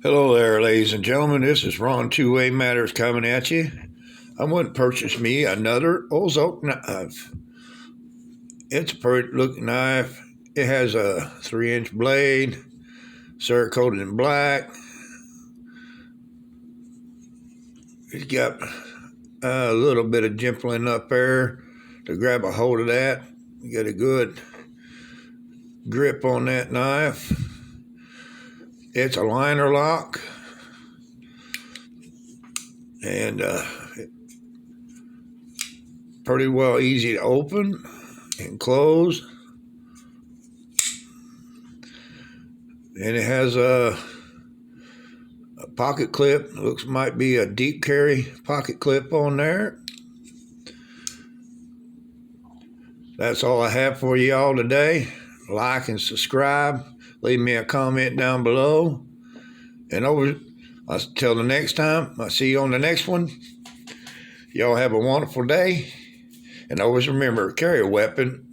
Hello there, ladies and gentlemen. This is Ron Two Way Matters coming at you. I went and purchased me another Ozark knife. It's a pretty looking knife. It has a 3-inch blade, cerakoted in black. It's got a little bit of jimpling up there to grab a hold of that. You get a good grip on that knife. It's a liner lock. And pretty well easy to open and close. And it has a pocket clip. Looks might be a deep carry pocket clip on there. That's all I have for y'all today. Like and subscribe. Leave me a comment down below. And until the next time, I'll see you on the next one. Y'all have a wonderful day. And always remember, carry a weapon